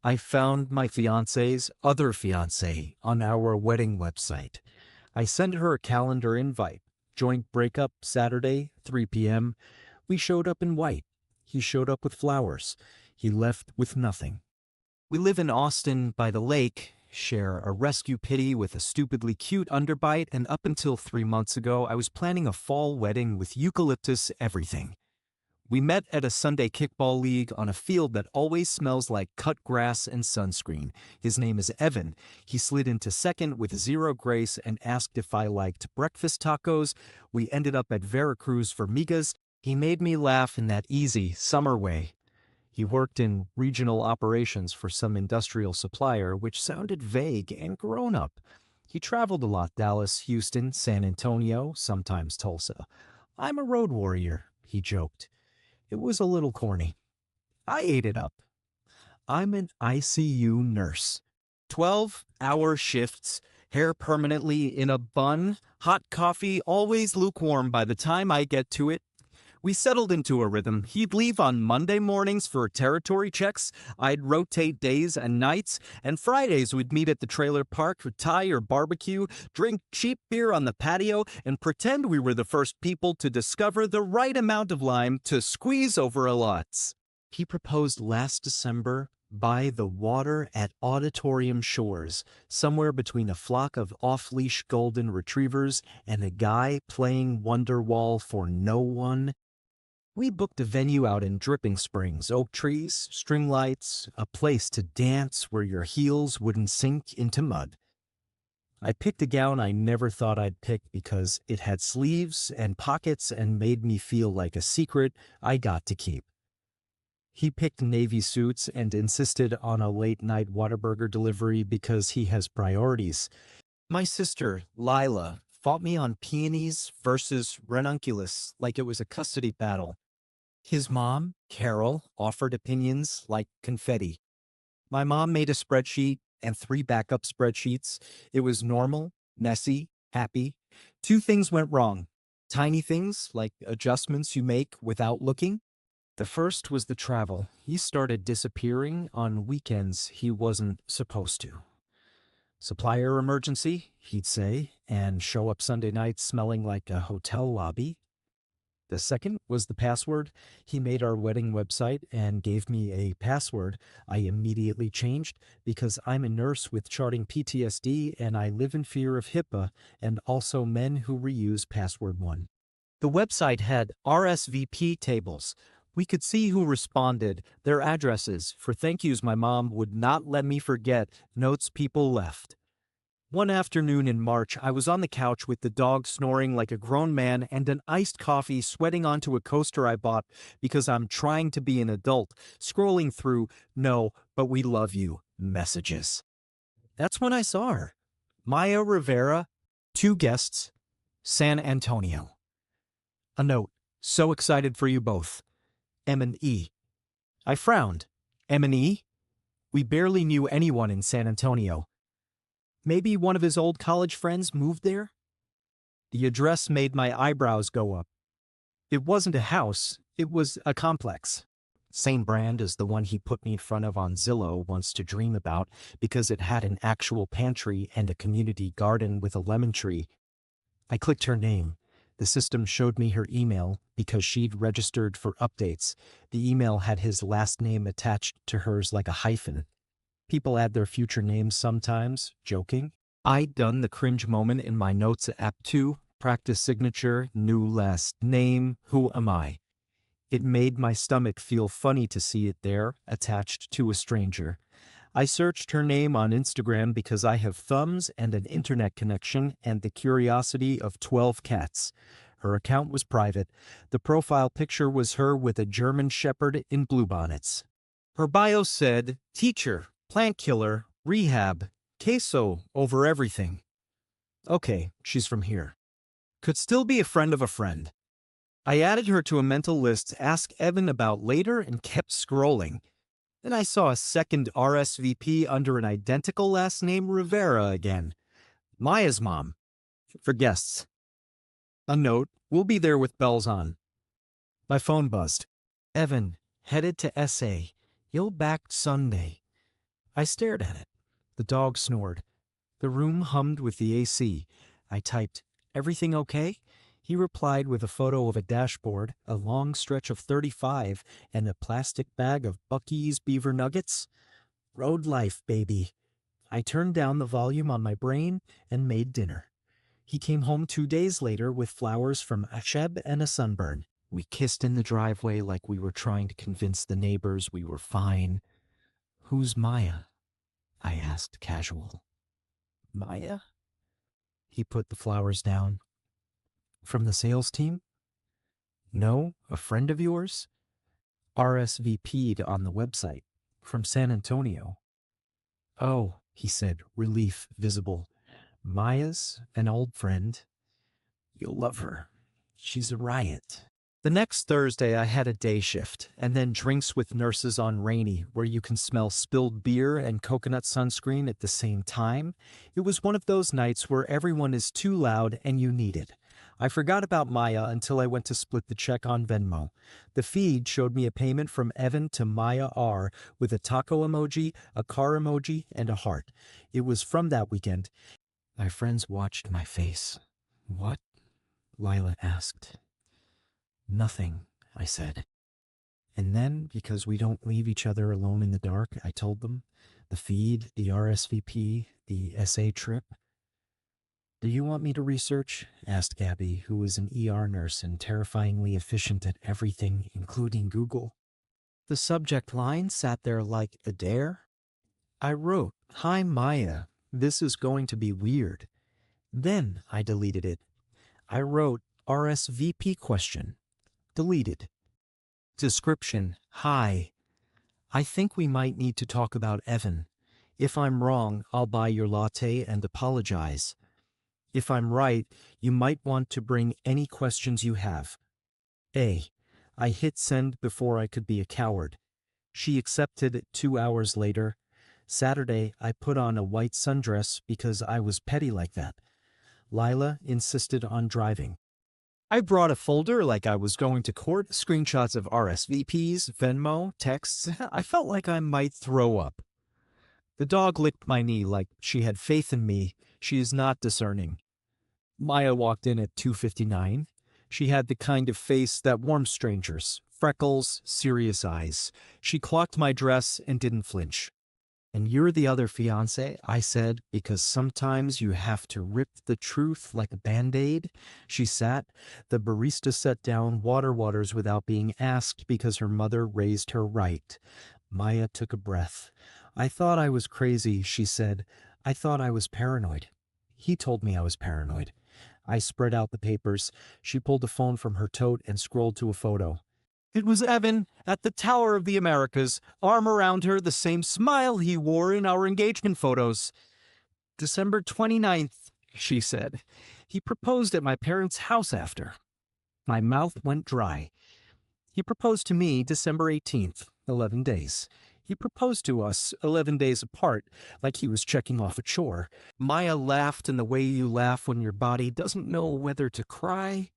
I found my fiance's other fiancé on our wedding website. I sent her a calendar invite. Joint breakup Saturday, 3 p.m. We showed up in white. He showed up with flowers. He left with nothing. We live in Austin by the lake, share a rescue pitty with a stupidly cute underbite, and up until 3 months ago, I was planning a fall wedding with eucalyptus everything. We met at a Sunday kickball league on a field that always smells like cut grass and sunscreen. His name is Evan. He slid into second with zero grace and asked if I liked breakfast tacos. We ended up at Veracruz for migas. He made me laugh in that easy, summer way. He worked in regional operations for some industrial supplier, which sounded vague and grown-up. He traveled a lot: Dallas, Houston, San Antonio, sometimes Tulsa. "I'm a road warrior," he joked. It was a little corny. I ate it up. I'm an ICU nurse. 12-hour shifts, hair permanently in a bun, hot coffee always lukewarm by the time I get to it. We settled into a rhythm. He'd leave on Monday mornings for territory checks. I'd rotate days and nights, and Fridays we'd meet at the trailer park for Thai or barbecue, drink cheap beer on the patio, and pretend we were the first people to discover the right amount of lime to squeeze over a lots. He proposed last December by the water at Auditorium Shores, somewhere between a flock of off-leash golden retrievers and a guy playing Wonderwall for no one. We booked a venue out in Dripping Springs, oak trees, string lights, a place to dance where your heels wouldn't sink into mud. I picked a gown I never thought I'd pick because it had sleeves and pockets and made me feel like a secret I got to keep. He picked navy suits and insisted on a late-night Whataburger delivery because he has priorities. My sister, Lila, fought me on peonies versus ranunculus like it was a custody battle. His mom, Carol, offered opinions like confetti. My mom made a spreadsheet and 3 backup spreadsheets. It was normal, messy, happy. 2 things went wrong. Tiny things like adjustments you make without looking. The first was the travel. He started disappearing on weekends he wasn't supposed to. Supplier emergency, he'd say, and show up Sunday nights smelling like a hotel lobby. The second was the password. He made our wedding website and gave me a password I immediately changed because I'm a nurse with charting PTSD and I live in fear of HIPAA and also men who reuse password 1. The website had RSVP tables. We could see who responded, their addresses, for thank yous my mom would not let me forget, notes people left. One afternoon in March, I was on the couch with the dog snoring like a grown man and an iced coffee sweating onto a coaster I bought because I'm trying to be an adult, scrolling through "No, but we love you" messages. That's when I saw her. Maya Rivera, 2 guests, San Antonio. A note: "So excited for you both. M&E." I frowned. M&E? We barely knew anyone in San Antonio. Maybe one of his old college friends moved there? The address made my eyebrows go up. It wasn't a house, it was a complex. Same brand as the one he put me in front of on Zillow once to dream about because it had an actual pantry and a community garden with a lemon tree. I clicked her name. The system showed me her email because she'd registered for updates. The email had his last name attached to hers like a hyphen. People add their future names sometimes, joking. I'd done the cringe moment in my notes app too. Practice signature, new last name, who am I? It made my stomach feel funny to see it there, attached to a stranger. I searched her name on Instagram because I have thumbs and an internet connection and the curiosity of 12 cats. Her account was private. The profile picture was her with a German shepherd in bluebonnets. Her bio said, teacher, plant killer, rehab, queso over everything. Okay, she's from here. Could still be a friend of a friend. I added her to a mental list to ask Evan about later and kept scrolling. Then I saw a second RSVP under an identical last name, Rivera again. Maya's mom. For guests. A note, we'll be there with bells on. My phone buzzed. Evan, headed to SA. You'll back Sunday. I stared at it. The dog snored. The room hummed with the AC. I typed, "Everything okay?" He replied with a photo of a dashboard, a long stretch of 35, and a plastic bag of Buc-ee's beaver nuggets. Road life, baby. I turned down the volume on my brain and made dinner. He came home 2 days later with flowers from Acheb and a sunburn. We kissed in the driveway like we were trying to convince the neighbors we were fine. "Who's Maya?" I asked, casual. "Maya?" He put the flowers down. "From the sales team?" "No, a friend of yours?" "RSVP'd on the website. From San Antonio." "Oh," he said, relief visible. "Maya's an old friend. You'll love her. She's a riot." The next Thursday, I had a day shift, and then drinks with nurses on Rainy, where you can smell spilled beer and coconut sunscreen at the same time. It was one of those nights where everyone is too loud and you need it. I forgot about Maya until I went to split the check on Venmo. The feed showed me a payment from Evan to Maya R. with a taco emoji, a car emoji, and a heart. It was from that weekend. My friends watched my face. "What?" Lila asked. "Nothing," I said. And then, because we don't leave each other alone in the dark, I told them the feed, the RSVP, the SA trip. "Do you want me to research?" asked Gabby, who was an ER nurse and terrifyingly efficient at everything, including Google. The subject line sat there like a dare. I wrote, "Hi Maya, this is going to be weird." Then I deleted it. I wrote, "RSVP question." Deleted. Description, "Hi. I think we might need to talk about Evan. If I'm wrong, I'll buy your latte and apologize. If I'm right, you might want to bring any questions you have." I hit send before I could be a coward. She accepted 2 hours later. Saturday, I put on a white sundress because I was petty like that. Lila insisted on driving. I brought a folder like I was going to court, screenshots of RSVPs, Venmo, texts. I felt like I might throw up. The dog licked my knee like she had faith in me. She is not discerning. Maya walked in at 2:59. She had the kind of face that warms strangers. Freckles, serious eyes. She clocked my dress and didn't flinch. "And you're the other fiancé," I said, "because sometimes you have to rip the truth like a Band-Aid." She sat. The barista set down waters without being asked because her mother raised her right. Maya took a breath. "I thought I was crazy," she said. "I thought I was paranoid." He told me I was paranoid. I spread out the papers. She pulled a phone from her tote and scrolled to a photo. It was Evan at the Tower of the Americas, arm around her, the same smile he wore in our engagement photos. "December 29th, she said. "He proposed at my parents' house after." My mouth went dry. He proposed to me December 18th, 11 days. He proposed to us 11 days apart, like he was checking off a chore. Maya laughed in the way you laugh when your body doesn't know whether to cry.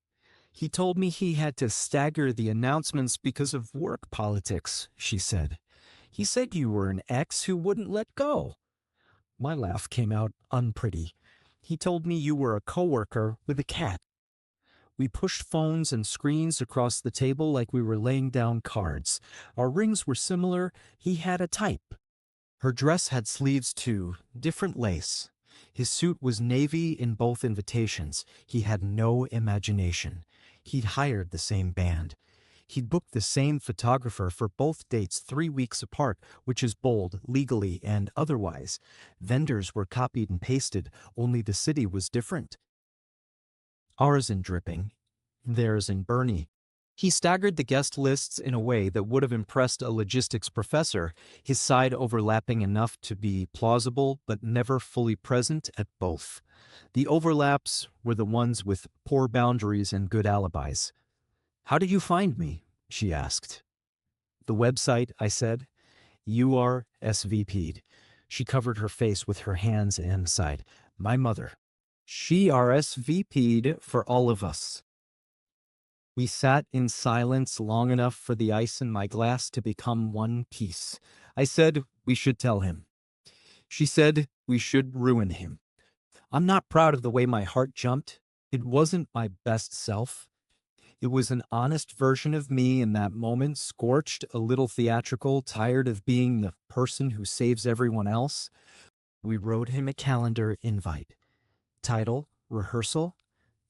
"He told me he had to stagger the announcements because of work politics," she said. "He said you were an ex who wouldn't let go." My laugh came out unpretty. "He told me you were a coworker with a cat." We pushed phones and screens across the table like we were laying down cards. Our rings were similar. He had a type. Her dress had sleeves too, different lace. His suit was navy in both invitations. He had no imagination. He'd hired the same band. He'd booked the same photographer for both dates 3 weeks apart, which is bold, legally and otherwise. Vendors were copied and pasted, only the city was different. Ours in dripping, theirs in Bernie. He staggered the guest lists in a way that would have impressed a logistics professor, his side overlapping enough to be plausible but never fully present at both. The overlaps were the ones with poor boundaries and good alibis. "How did you find me?" she asked. "The website," I said. "You are SVP'd." She covered her face with her hands and sighed. "My mother. She RSVP'd for all of us." We sat in silence long enough for the ice in my glass to become one piece. I said we should tell him. She said we should ruin him. I'm not proud of the way my heart jumped. It wasn't my best self. It was an honest version of me in that moment, scorched, a little theatrical, tired of being the person who saves everyone else. We wrote him a calendar invite. Title, rehearsal.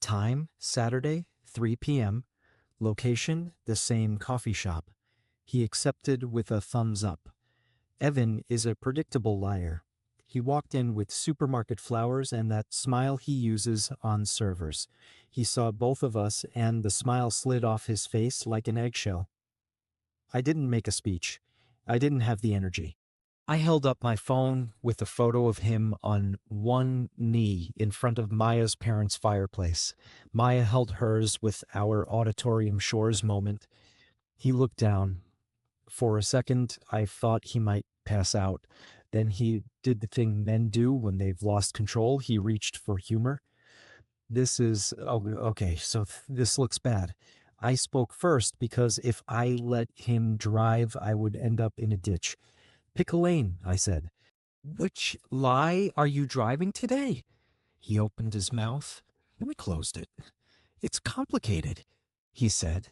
Time, Saturday, 3 p.m. Location, the same coffee shop. He accepted with a thumbs up. Evan is a predictable liar. He walked in with supermarket flowers and that smile he uses on servers. He saw both of us and the smile slid off his face like an eggshell. I didn't make a speech. I didn't have the energy. I held up my phone with a photo of him on one knee in front of Maya's parents' fireplace. Maya held hers with our Auditorium Shores moment. He looked down. For a second, I thought he might pass out. Then he did the thing men do when they've lost control. He reached for humor. Okay, so this looks bad. I spoke first because if I let him drive, I would end up in a ditch. Pick a lane, I said. Which lie are you driving today? He opened his mouth, then we closed it. It's complicated, he said.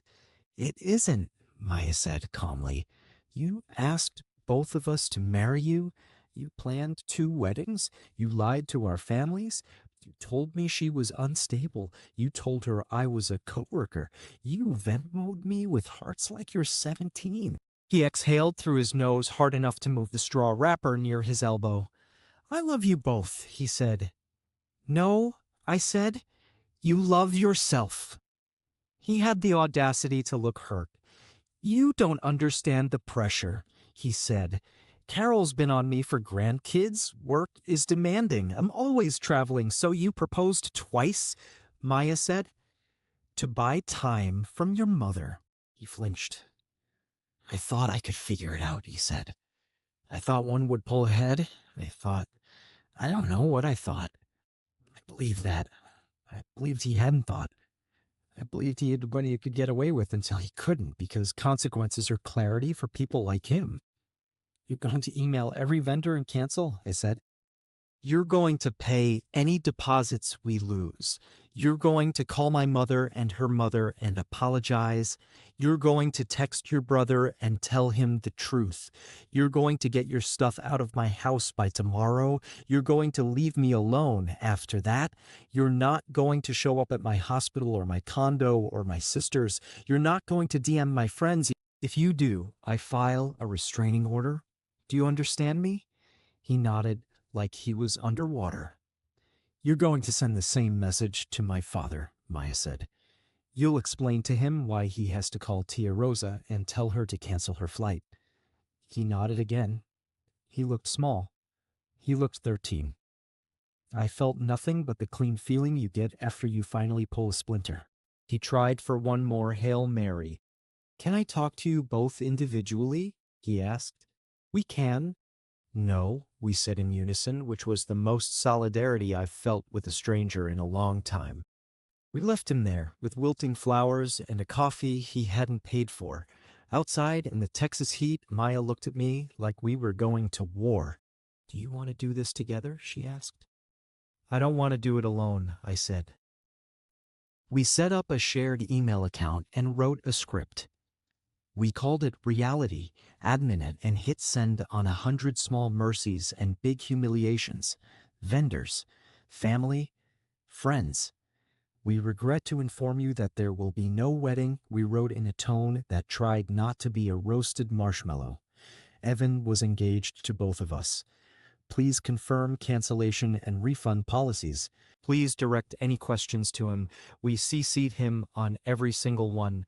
It isn't, Maya said calmly. You asked both of us to marry you. You planned 2 weddings. You lied to our families. You told me she was unstable. You told her I was a coworker. You Venmo'd me with hearts like you're 17. He exhaled through his nose hard enough to move the straw wrapper near his elbow. I love you both, he said. No, I said. You love yourself. He had the audacity to look hurt. You don't understand the pressure, he said. Carol's been on me for grandkids. Work is demanding. I'm always traveling, so you proposed twice, Maya said. To buy time from your mother. He flinched. I thought I could figure it out, he said. I thought one would pull ahead. I don't know what I thought. I believed that. I believed he hadn't thought. I believed he had what he could get away with until he couldn't, because consequences are clarity for people like him. You're going to email every vendor and cancel, I said. You're going to pay any deposits we lose. You're going to call my mother and her mother and apologize. You're going to text your brother and tell him the truth. You're going to get your stuff out of my house by tomorrow. You're going to leave me alone after that. You're not going to show up at my hospital or my condo or my sister's. You're not going to DM my friends. If you do, I file a restraining order. Do you understand me? He nodded like he was underwater. You're going to send the same message to my father, Maya said. You'll explain to him why he has to call Tia Rosa and tell her to cancel her flight. He nodded again. He looked small. He looked 13. I felt nothing but the clean feeling you get after you finally pull a splinter. He tried for one more Hail Mary. Can I talk to you both individually? He asked. We can. No, we said in unison, which was the most solidarity I've felt with a stranger in a long time. We left him there, with wilting flowers and a coffee he hadn't paid for. Outside, in the Texas heat, Maya looked at me like we were going to war. Do you want to do this together? She asked. I don't want to do it alone, I said. We set up a shared email account and wrote a script. We called it Reality, admin it, and hit send on 100 small mercies and big humiliations. Vendors, family, friends. We regret to inform you that there will be no wedding, we wrote in a tone that tried not to be a roasted marshmallow. Evan was engaged to both of us. Please confirm cancellation and refund policies. Please direct any questions to him. We CC'd him on every single one.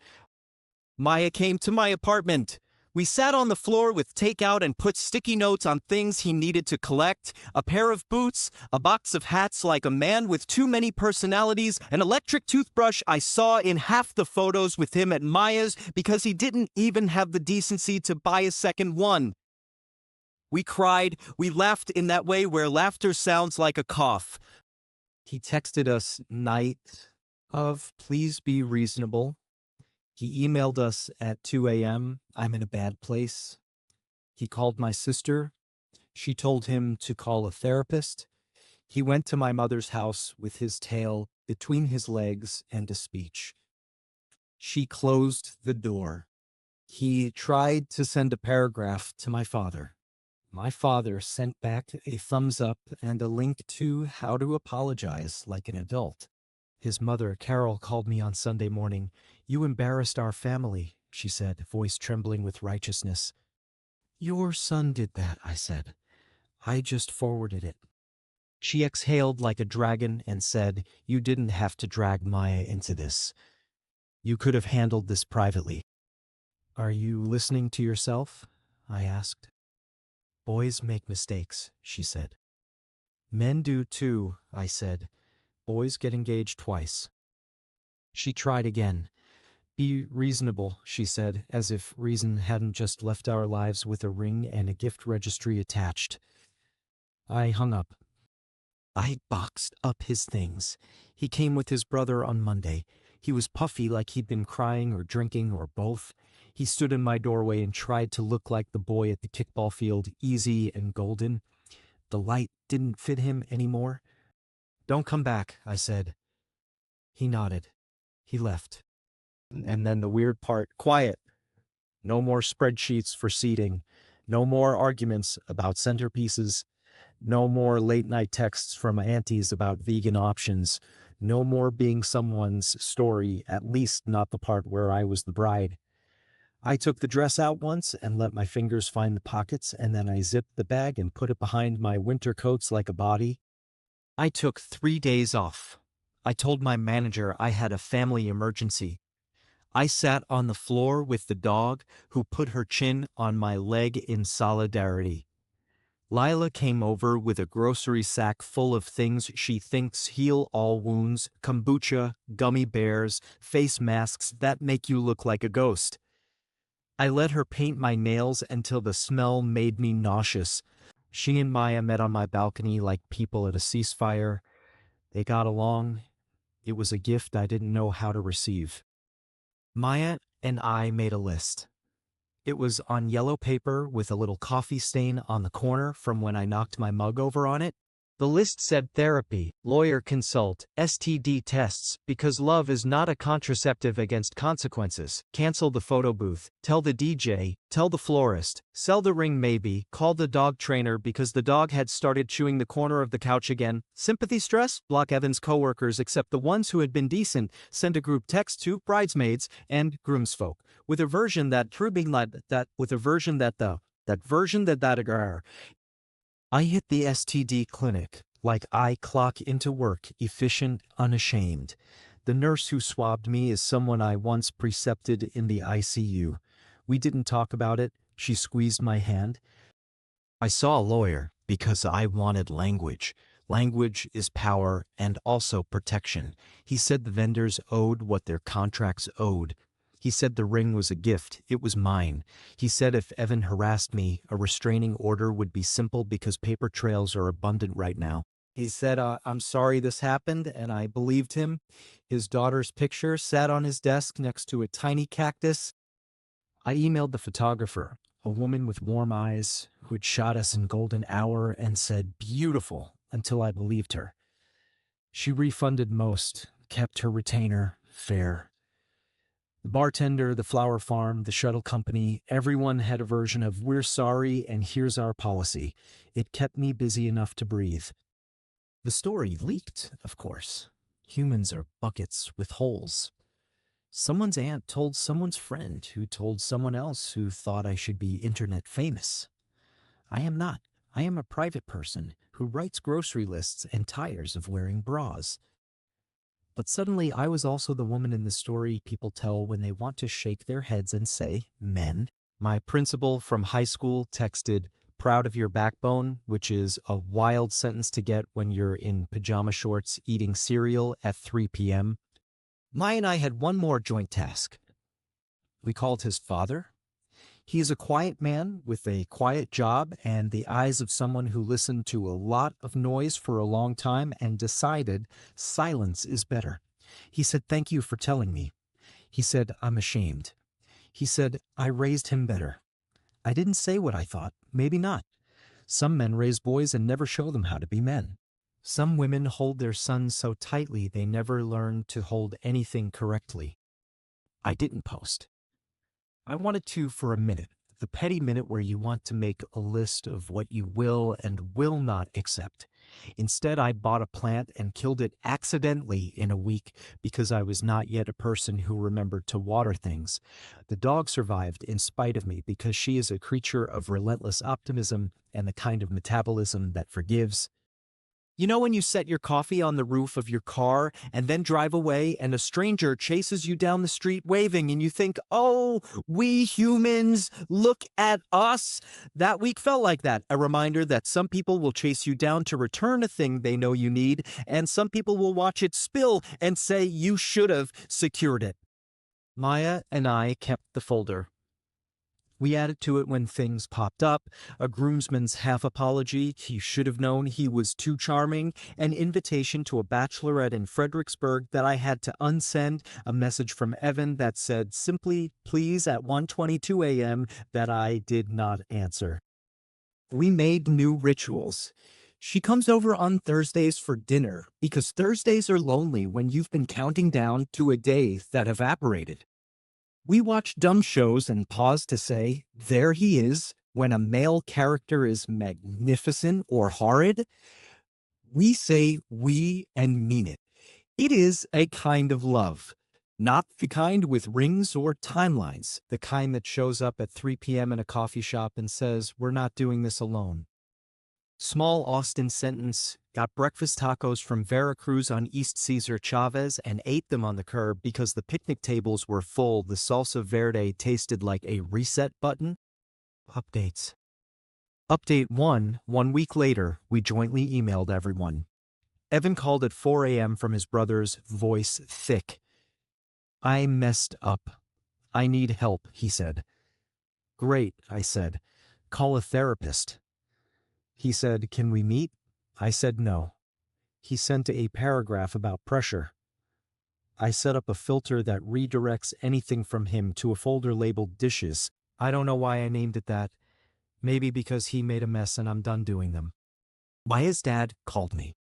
Maya came to my apartment. We sat on the floor with takeout and put sticky notes on things he needed to collect, a pair of boots, a box of hats like a man with too many personalities, an electric toothbrush I saw in half the photos with him at Maya's because he didn't even have the decency to buy a second one. We cried, we laughed in that way where laughter sounds like a cough. He texted us night of, please be reasonable. He emailed us at 2 a.m. I'm in a bad place. He called my sister. She told him to call a therapist. He went to my mother's house with his tail between his legs and a speech. She closed the door. He tried to send a paragraph to my father. My father sent back a thumbs up and a link to how to apologize like an adult. His mother, Carol, called me on Sunday morning. "You embarrassed our family," she said, voice trembling with righteousness. "Your son did that," I said. "I just forwarded it." She exhaled like a dragon and said, "You didn't have to drag Maya into this. You could have handled this privately." "Are you listening to yourself?" I asked. "Boys make mistakes," she said. "Men do too," I said. "Boys get engaged twice." She tried again. "Be reasonable," she said, as if reason hadn't just left our lives with a ring and a gift registry attached. I hung up. I boxed up his things. He came with his brother on Monday. He was puffy like he'd been crying or drinking or both. He stood in my doorway and tried to look like the boy at the kickball field, easy and golden. The light didn't fit him anymore. "Don't come back," I said. He nodded. He left. And then the weird part, quiet. No more spreadsheets for seating. No more arguments about centerpieces. No more late-night texts from aunties about vegan options. No more being someone's story, at least not the part where I was the bride. I took the dress out once and let my fingers find the pockets, and then I zipped the bag and put it behind my winter coats like a body. I took 3 days off. I told my manager I had a family emergency. I sat on the floor with the dog, who put her chin on my leg in solidarity. Lila came over with a grocery sack full of things she thinks heal all wounds: kombucha, gummy bears, face masks that make you look like a ghost. I let her paint my nails until the smell made me nauseous. She and Maya met on my balcony like people at a ceasefire. They got along. It was a gift I didn't know how to receive. Maya and I made a list. It was on yellow paper with a little coffee stain on the corner from when I knocked my mug over on it. The list said therapy, lawyer consult, STD tests, because love is not a contraceptive against consequences, cancel the photo booth, tell the DJ, tell the florist, sell the ring maybe, call the dog trainer because the dog had started chewing the corner of the couch again, sympathy stress, block Evan's coworkers except the ones who had been decent, send a group text to bridesmaids and groomsfolk, with a version that I hit the STD clinic, like I clock into work, efficient, unashamed. The nurse who swabbed me is someone I once precepted in the ICU. We didn't talk about it. She squeezed my hand. I saw a lawyer because I wanted language. Language is power and also protection. He said the vendors owed what their contracts owed. He said the ring was a gift. It was mine. He said if Evan harassed me, a restraining order would be simple because paper trails are abundant right now. He said, "I'm sorry this happened," and I believed him. His daughter's picture sat on his desk next to a tiny cactus. I emailed the photographer, a woman with warm eyes who had shot us in golden hour, and said, "Beautiful," until I believed her. She refunded most, kept her retainer, fair. The bartender, the flower farm, the shuttle company, everyone had a version of "we're sorry and here's our policy." It kept me busy enough to breathe. The story leaked, of course. Humans are buckets with holes. Someone's aunt told someone's friend who told someone else who thought I should be internet famous. I am not. I am a private person who writes grocery lists and tires of wearing bras. But suddenly I was also the woman in the story people tell when they want to shake their heads and say, "Men." My principal from high school texted, "Proud of your backbone," which is a wild sentence to get when you're in pajama shorts eating cereal at 3 p.m. Maya and I had one more joint task. We called his father. He is a quiet man with a quiet job and the eyes of someone who listened to a lot of noise for a long time and decided silence is better. He said, "Thank you for telling me." He said, "I'm ashamed." He said, "I raised him better." I didn't say what I thought. Maybe not. Some men raise boys and never show them how to be men. Some women hold their sons so tightly they never learn to hold anything correctly. I didn't post. I wanted to for a minute, the petty minute where you want to make a list of what you will and will not accept. Instead, I bought a plant and killed it accidentally in a week because I was not yet a person who remembered to water things. The dog survived in spite of me because she is a creature of relentless optimism and the kind of metabolism that forgives. You know when you set your coffee on the roof of your car and then drive away and a stranger chases you down the street waving and you think, oh, we humans, look at us? That week felt like that, a reminder that some people will chase you down to return a thing they know you need, and some people will watch it spill and say you should have secured it. Maya and I kept the folder. We added to it when things popped up, a groomsman's half apology, he should have known he was too charming, an invitation to a bachelorette in Fredericksburg that I had to unsend, a message from Evan that said simply, please at 1:22 a.m. that I did not answer. We made new rituals. She comes over on Thursdays for dinner because Thursdays are lonely when you've been counting down to a day that evaporated. We watch dumb shows and pause to say, there he is, when a male character is magnificent or horrid. We say we and mean it. It is a kind of love. Not the kind with rings or timelines, the kind that shows up at 3 p.m. in a coffee shop and says, we're not doing this alone. Small Austin sentence, got breakfast tacos from Veracruz on East Cesar Chavez and ate them on the curb because the picnic tables were full. The salsa verde tasted like a reset button. Updates. Update 1, 1 week later, we jointly emailed everyone. Evan called at 4 a.m. from his brother's voice thick. I messed up. I need help, he said. Great, I said. Call a therapist. He said, can we meet? I said no. He sent a paragraph about pressure. I set up a filter that redirects anything from him to a folder labeled dishes. I don't know why I named it that. Maybe because he made a mess and I'm done doing them. Maya's dad called me.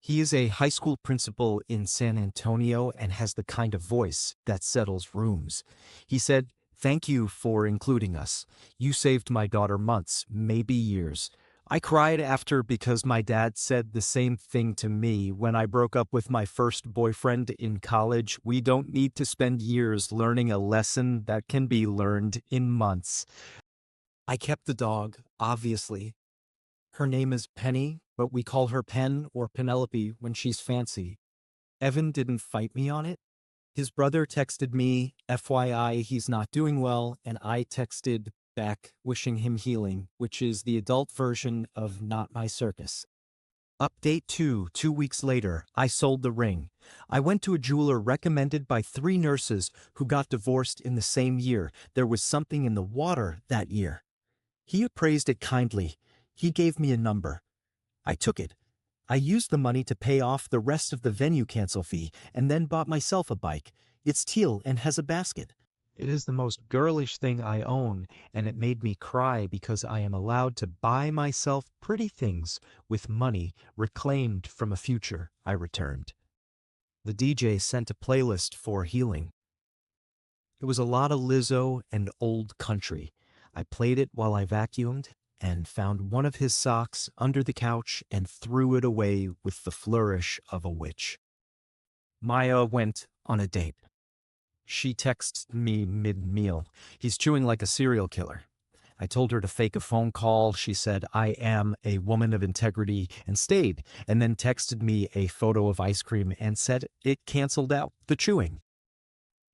He is a high school principal in San Antonio and has the kind of voice that settles rooms. He said, thank you for including us. You saved my daughter months, maybe years. I cried after because my dad said the same thing to me when I broke up with my first boyfriend in college. We don't need to spend years learning a lesson that can be learned in months. I kept the dog, obviously. Her name is Penny, but we call her Pen or Penelope when she's fancy. Evan didn't fight me on it. His brother texted me, FYI, he's not doing well, and I texted back wishing him healing, which is the adult version of Not My Circus. Update 2, 2 weeks later, I sold the ring. I went to a jeweler recommended by 3 nurses who got divorced in the same year. There was something in the water that year. He appraised it kindly. He gave me a number. I took it. I used the money to pay off the rest of the venue cancel fee and then bought myself a bike. It's teal and has a basket. It is the most girlish thing I own, and it made me cry because I am allowed to buy myself pretty things with money reclaimed from a future I returned. The DJ sent a playlist for healing. It was a lot of Lizzo and old country. I played it while I vacuumed and found one of his socks under the couch and threw it away with the flourish of a witch. Maya went on a date. She texted me mid-meal. He's chewing like a serial killer. I told her to fake a phone call. She said, I am a woman of integrity, and stayed, and then texted me a photo of ice cream and said it canceled out the chewing.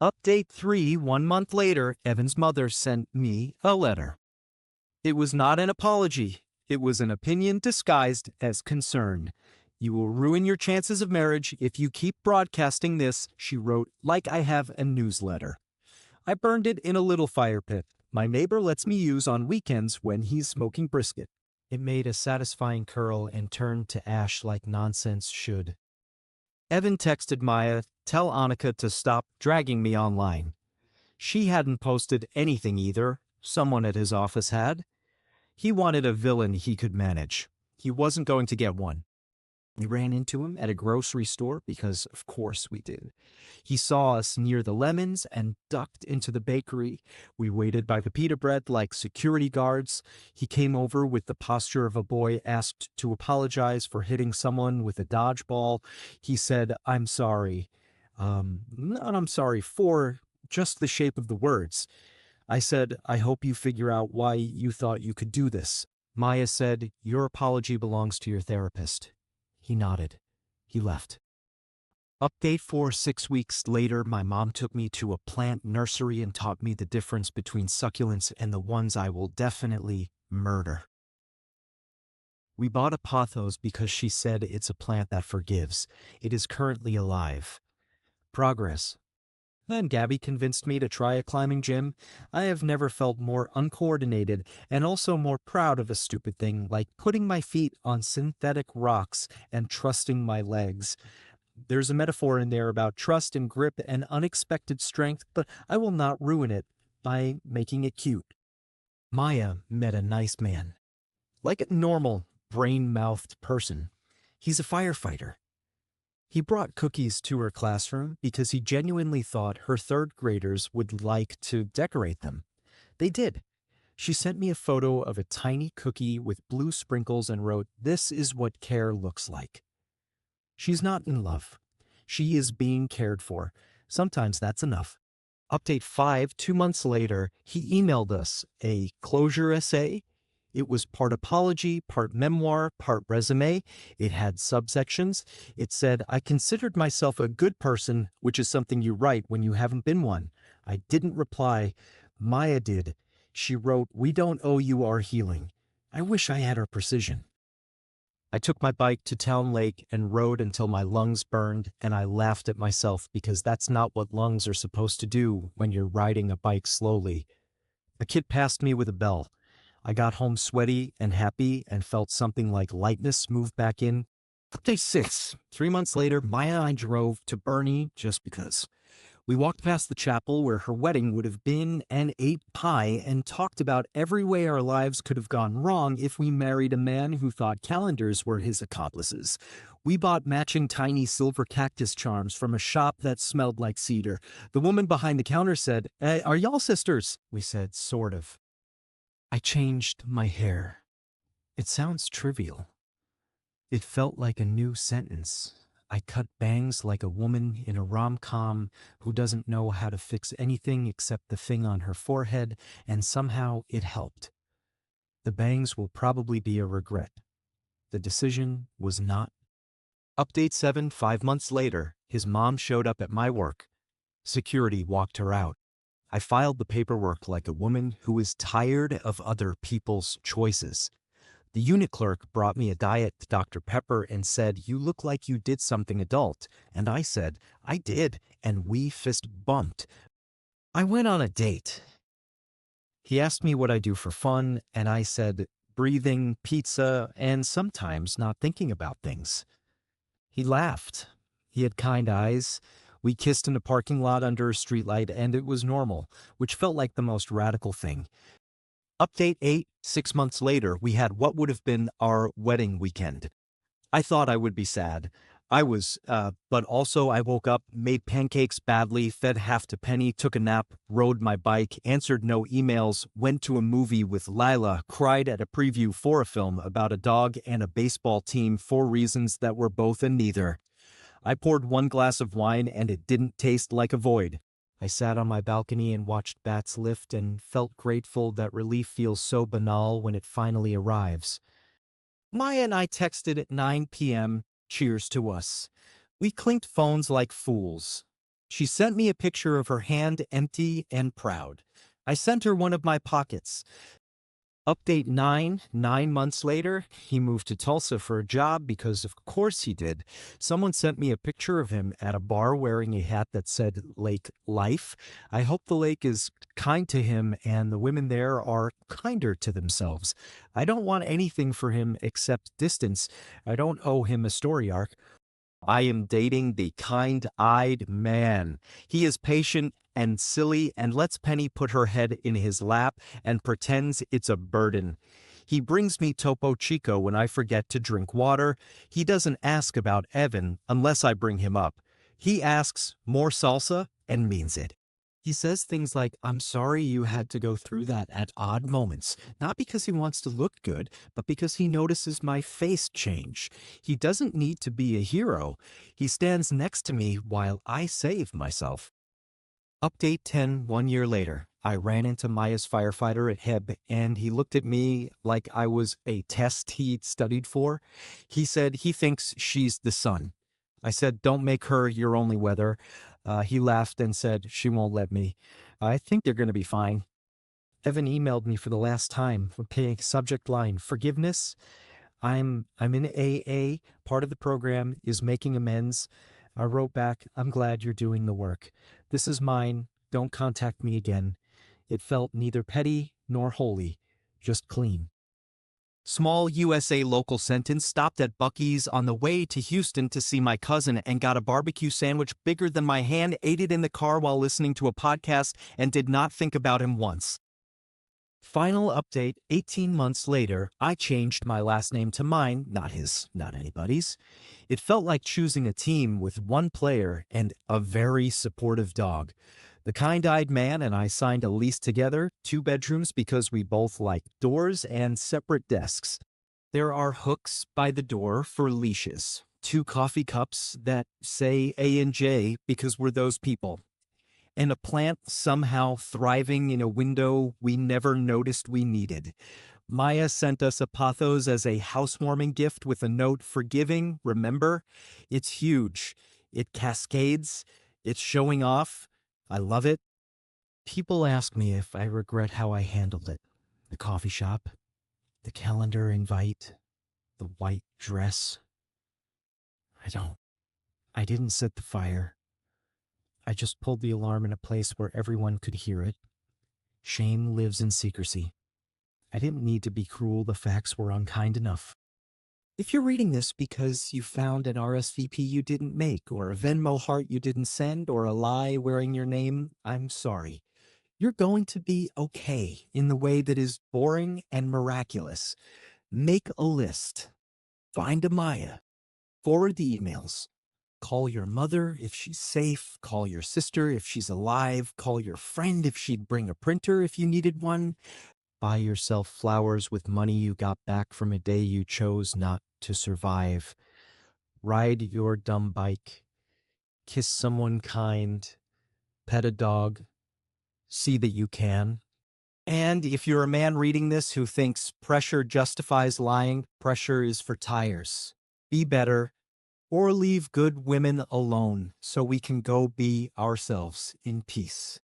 Update 3, 1 month later, Evan's mother sent me a letter. It was not an apology. It was an opinion disguised as concern. You will ruin your chances of marriage if you keep broadcasting this, she wrote, like I have a newsletter. I burned it in a little fire pit. My neighbor lets me use on weekends when he's smoking brisket. It made a satisfying curl and turned to ash like nonsense should. Evan texted Maya, tell Annika to stop dragging me online. She hadn't posted anything either. Someone at his office had. He wanted a villain he could manage. He wasn't going to get one. We ran into him at a grocery store because, of course, we did. He saw us near the lemons and ducked into the bakery. We waited by the pita bread like security guards. He came over with the posture of a boy asked to apologize for hitting someone with a dodgeball. He said, "I'm sorry." Not "I'm sorry for," just the shape of the words. I said, "I hope you figure out why you thought you could do this." Maya said, "Your apology belongs to your therapist." He nodded. He left. Update 6 weeks later, my mom took me to a plant nursery and taught me the difference between succulents and the ones I will definitely murder. We bought a pothos because she said it's a plant that forgives. It is currently alive. Progress. Then Gabby convinced me to try a climbing gym. I have never felt more uncoordinated and also more proud of a stupid thing like putting my feet on synthetic rocks and trusting my legs. There's a metaphor in there about trust and grip and unexpected strength, but I will not ruin it by making it cute. Maya met a nice man. Like a normal, brain-mouthed person. He's a firefighter. He brought cookies to her classroom because he genuinely thought her third graders would like to decorate them. They did. She sent me a photo of a tiny cookie with blue sprinkles and wrote, "This is what care looks like." She's not in love. She is being cared for. Sometimes that's enough. Update 5, 2 months later, he emailed us a closure essay. It was part apology, part memoir, part resume. It had subsections. It said, "I considered myself a good person," which is something you write when you haven't been one. I didn't reply. Maya did. She wrote, "We don't owe you our healing." I wish I had her precision. I took my bike to Town Lake and rode until my lungs burned, and I laughed at myself because that's not what lungs are supposed to do when you're riding a bike slowly. A kid passed me with a bell. I got home sweaty and happy and felt something like lightness move back in. Update 6. 3 months later, Maya and I drove to Bernie just because. We walked past the chapel where her wedding would have been and ate pie and talked about every way our lives could have gone wrong if we married a man who thought calendars were his accomplices. We bought matching tiny silver cactus charms from a shop that smelled like cedar. The woman behind the counter said, "Are y'all sisters?" We said, "Sort of." I changed my hair. It sounds trivial. It felt like a new sentence. I cut bangs like a woman in a rom-com who doesn't know how to fix anything except the thing on her forehead, and somehow it helped. The bangs will probably be a regret. The decision was not. Update 7, 5 months later, his mom showed up at my work. Security walked her out. I filed the paperwork like a woman who is tired of other people's choices. The unit clerk brought me a Diet Dr. Pepper and said, "You look like you did something adult." And I said, "I did," and we fist bumped. I went on a date. He asked me what I do for fun, and I said, breathing, pizza, and sometimes not thinking about things. He laughed. He had kind eyes. We kissed in a parking lot under a streetlight, and it was normal, which felt like the most radical thing. Update 8, 6 months later, we had what would have been our wedding weekend. I thought I would be sad. I was, but also I woke up, made pancakes badly, fed half to Penny, took a nap, rode my bike, answered no emails, went to a movie with Lila, cried at a preview for a film about a dog and a baseball team for reasons that were both and neither. I poured one glass of wine and it didn't taste like a void. I sat on my balcony and watched bats lift and felt grateful that relief feels so banal when it finally arrives. Maya and I texted at 9 p.m. Cheers to us. We clinked phones like fools. She sent me a picture of her hand empty and proud. I sent her one of my pockets. Update 9, 9 months later, he moved to Tulsa for a job because of course he did. Someone sent me a picture of him at a bar wearing a hat that said Lake Life. I hope the lake is kind to him and the women there are kinder to themselves. I don't want anything for him except distance. I don't owe him a story arc. I am dating the kind-eyed man. He is patient and silly and lets Penny put her head in his lap and pretends it's a burden. He brings me Topo Chico when I forget to drink water. He doesn't ask about Evan unless I bring him up. He asks, more salsa, and means it. He says things like, I'm sorry you had to go through that at odd moments, not because he wants to look good, but because he notices my face change. He doesn't need to be a hero. He stands next to me while I save myself. Update 10, 1 year later. I ran into Maya's firefighter at Heb, and he looked at me like I was a test he'd studied for. He said he thinks she's the sun. I said, don't make her your only weather. He laughed and said, she won't let me. I think they're going to be fine. Evan emailed me for the last time, paying subject line, forgiveness. I'm in AA. Part of the program is making amends. I wrote back, I'm glad you're doing the work. This is mine. Don't contact me again. It felt neither petty nor holy, just clean. Small USA local sentence, stopped at Buc-ee's on the way to Houston to see my cousin and got a barbecue sandwich bigger than my hand, ate it in the car while listening to a podcast, and did not think about him once. Final update, 18 months later, I changed my last name to mine, not his, not anybody's. It felt like choosing a team with one player and a very supportive dog. The kind-eyed man and I signed a lease together, 2 bedrooms because we both like doors and separate desks. There are hooks by the door for leashes, 2 coffee cups that say A&J because we're those people, and a plant somehow thriving in a window we never noticed we needed. Maya sent us a pothos as a housewarming gift with a note, forgiving, remember? It's huge. It cascades. It's showing off. I love it. People ask me if I regret how I handled it. The coffee shop, the calendar invite, the white dress. I don't. I didn't set the fire. I just pulled the alarm in a place where everyone could hear it. Shame lives in secrecy. I didn't need to be cruel. The facts were unkind enough. If you're reading this because you found an RSVP you didn't make, or a Venmo heart you didn't send, or a lie wearing your name, I'm sorry. You're going to be okay in the way that is boring and miraculous. Make a list. Find a Maya. Forward the emails. Call your mother if she's safe. Call your sister if she's alive. Call your friend if she'd bring a printer if you needed one. Buy yourself flowers with money you got back from a day you chose not to survive. Ride your dumb bike. Kiss someone kind. Pet a dog. See that you can. And if you're a man reading this who thinks pressure justifies lying, pressure is for tires. Be better, or leave good women alone so we can go be ourselves in peace.